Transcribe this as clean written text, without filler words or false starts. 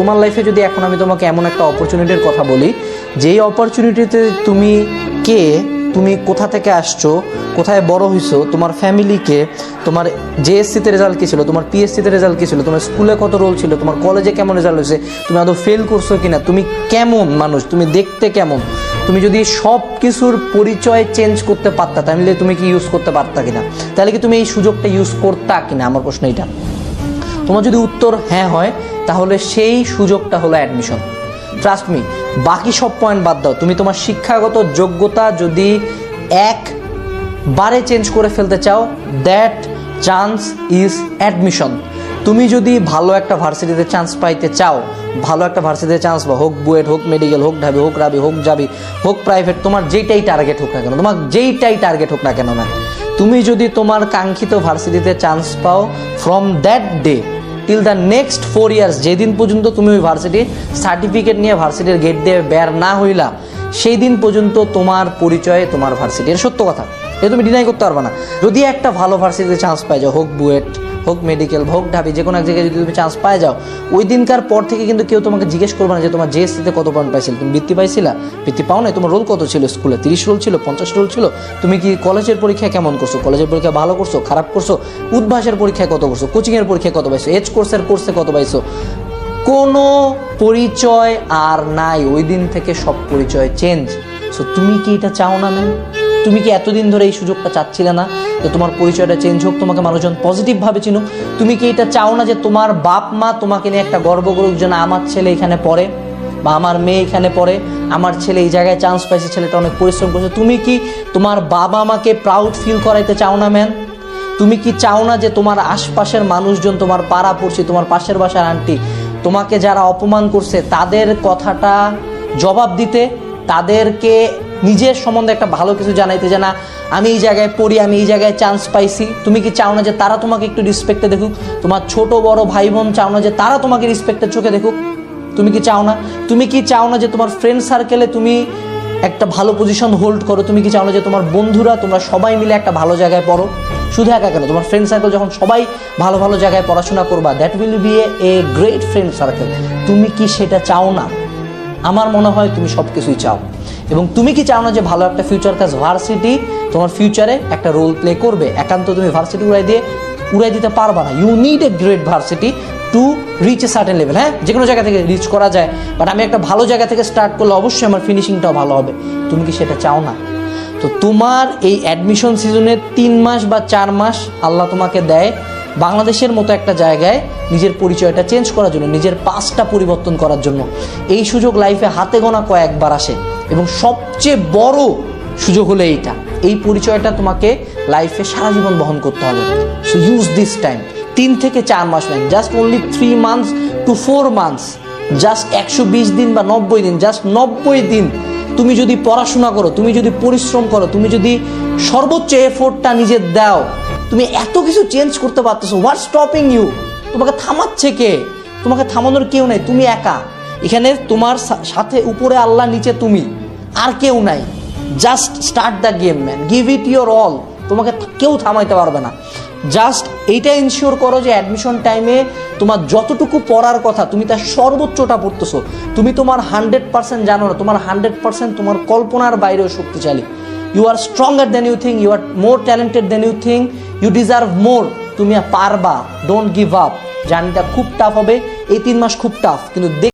তোমার লাইফে যদি এখন আমি তোমাকে এমন একটা অপরচুনিটির কথা বলি, যেই অপরচুনিটিতে তুমি কে, তুমি কোথা থেকে আসছো, কোথায় বড় হইছো, তোমার ফ্যামিলিকে, তোমার জেএসসিতে রেজাল্ট কী ছিল, তোমার পিএসসিতে রেজাল্ট কী ছিল, তোমার স্কুলে কত রোল ছিল, তোমার কলেজে কেমন রেজাল্ট হয়েছে, তুমি আদৌ ফেল করছো কিনা, তুমি কেমন মানুষ, তুমি দেখতে কেমন, তুমি যদি সব কিছুর পরিচয় চেঞ্জ করতে পারতা তাহলে তুমি কি ইউজ করতে পারতা কিনা, তাহলে কি তুমি এই সুযোগটা ইউজ করতা কিনা, আমার প্রশ্ন এটা। তোমার যদি উত্তর হ্যাঁ হয় তাহলে সেই সুযোগটা হলো অ্যাডমিশন। ট্রাস্ট মি, বাকি সব পয়েন্ট বাদ দাও, তুমি তোমার শিক্ষাগত যোগ্যতা যদি একবারে চেঞ্জ করে ফেলতে চাও, দ্যাট চান্স ইজ অ্যাডমিশন। তুমি যদি ভালো একটা ভার্সিটিতে চান্স পাইতে চাও, ভালো একটা ভার্সিটিতে চান্স পাও, হোক বুয়েট, হোক মেডিকেল, হোক ঢাবি, হোক রাবি, হোক জাবি, হোক প্রাইভেট, তোমার যেইটাই টার্গেট হোক না কেন, তোমার যেইটাই টার্গেট হোক না কেন ম্যাম, তুমি যদি তোমার কাঙ্ক্ষিত ভার্সিটিতে চান্স পাও, from that day till the next 4 years, যেদিন পর্যন্ত তুমি ওই ভার্সিটির সার্টিফিকেট নিয়ে ভার্সিটির গেট দিয়ে বের না হইলা, সেই দিন পর্যন্ত তোমার পরিচয় তোমার ভার্সিটি। এর সত্য কথা, এটা তুমি ডিনাই করতে পারবে না। যদি একটা ভালো ভার্সিটিতে চান্স পাই যাও, হোক বুয়েট, হোক মেডিকেল, হোক ঢাবি, যে কোনো এক জায়গায় যদি তুমি চান্স পাই যাও, ওই দিনকার পর থেকে কিন্তু কেউ তোমাকে জিজ্ঞেস করবে না যে তোমার জেএসসিতে কত পয়েন্ট পাইছিল, তুমি বৃত্তি পাইছিলা, বৃত্তি পাও নাই, তোমার রোল কত ছিল স্কুলে, 30 রোল ছিল, 50 রোল ছিল, তুমি কি কলেজের পরীক্ষায় কেমন করছো, কলেজের পরীক্ষা ভালো করছো, খারাপ করছো, উদ্ভাসের পরীক্ষায় কত করছো, কোচিংয়ের পরীক্ষায় কত পাইছো, এইচ কোর্সে কত পাইছো, কোনো পরিচয় আর নাই। ওই দিন থেকে সব পরিচয় চেঞ্জ। সো তুমি কি এটা চাও না ম্যাম? তুমি কি এতদিন ধরে এই সুযোগটা চাচ্ছিলে না যে তোমার পরিচয়টা চেঞ্জ হোক, তোমাকে মানুষজন পজিটিভভাবে চিনুক? তুমি কি এটা চাও না যে তোমার বাপ মা তোমাকে নিয়ে একটা গর্ব করুক যে না আমার ছেলে এখানে পড়ে, বা আমার মেয়ে এখানে পড়ে, আমার ছেলে এই জায়গায় চান্স পাইছে, ছেলেটা অনেক পরিশ্রম করছে? তুমি কি তোমার বাবা মাকে প্রাউড ফিল করাইতে চাও না ম্যাম? তুমি কি চাও না যে তোমার আশপাশের মানুষজন, তোমার পাড়া পড়শি, তোমার পাশের বাসার আন্টি, তোমাকে যারা অপমান করছে তাদের কথাটা জবাব দিতে, তাদেরকে নিজের সম্বন্ধে একটা ভালো কিছু জানাইতে, যে না আমি এই জায়গায় পড়ি, আমি এই জায়গায় চান্স পাইছি? তুমি কি চাও না যে তারা তোমাকে একটু রেসপেক্টে দেখুক? তোমার ছোট বড় ভাই বোন চাও না যে তারা তোমাকে রেসপেক্টের চোখে দেখুক? তুমি কি চাও না? তুমি কি চাও না যে তোমার ফ্রেন্ড সার্কেলে তুমি একটা ভালো পজিশন হোল্ড করো? তুমি কি চাও না যে তোমার বন্ধুরা, তোমরা সবাই মিলে একটা ভালো জায়গায় পড়ো? শুধু একা কেন, তোমার ফ্রেন্ড সার্কেল যখন সবাই ভালো ভালো জায়গায় পড়াশোনা করবা, that will B a great friend circle. তুমি কি সেটা চাও না? আমার মনে হয় তুমি সব কিছুই চাও। এবং তুমি কি চাও না যে ভালো একটা ফিউচার কাজ ভার্সিটি তোমার ফিউচারে একটা রোল প্লে করবে? একান্ত তুমি ভার্সিটি উড়াই দিতে পারবা না। You need a great varsity to reach a certain level. হ্যাঁ, যে কোনো জায়গা থেকে রিচ করা যায়, বাট আমি একটা ভালো জায়গা থেকে স্টার্ট করলে অবশ্যই আমার ফিনিশিংটাও ভালো হবে। তুমি কি সেটা চাও না? তো তোমার এই অ্যাডমিশন সিজনে 3 মাস বা 4 মাস আল্লাহ তোমাকে দেয় বাংলাদেশের মতো একটা জায়গায় নিজের পরিচয়টা চেঞ্জ করার জন্য, নিজের পাসটা পরিবর্তন করার জন্য। এই সুযোগ লাইফে হাতে গোনা কয়েকবার আসে, এবং সবচেয়ে বড় সুযোগ হলো এইটা। এই পরিচয়টা তোমাকে লাইফে সারা জীবন বহন করতে হবে। So use this time. 3 থেকে 4 মাস নয়, just only 3 months to 4 months, just 120 দিন বা 90 দিন, জাস্ট 90 দিন তুমি যদি পড়াশোনা করো, তুমি যদি পরিশ্রম করো, তুমি যদি সর্বোচ্চ এফোর্টটা নিজের দাও, তুমি এত কিছু চেঞ্জ করতে পারতেছো। What stopping you? তোমাকে থামাচ্ছে কে? তোমাকে থামানোর কেউ নেই, তুমি একা এখানে। তোমার সাথে উপরে আল্লাহ, নিচে তুমি, আর কেউ নাই। Just start the game man, give it your all. তোমাকে কেউ থামাইতে পারবে না। জাস্ট এইটা ইনশিওর করো যে অ্যাডমিশন টাইমে তোমার যতটুকু পড়ার কথা তুমি তার সর্বোচ্চটা পড়তেছো। তুমি তোমার 100% জানো না, তোমার 100% তোমার কল্পনার বাইরেও শক্তিশালী। You are stronger than you think, you are more talented than you think, you deserve more. তুমি পারবা, ডোন্ট গিভ আপ। জার্নিটা খুব টাফ হবে, এই 3 মাস খুব টাফ, কিন্তু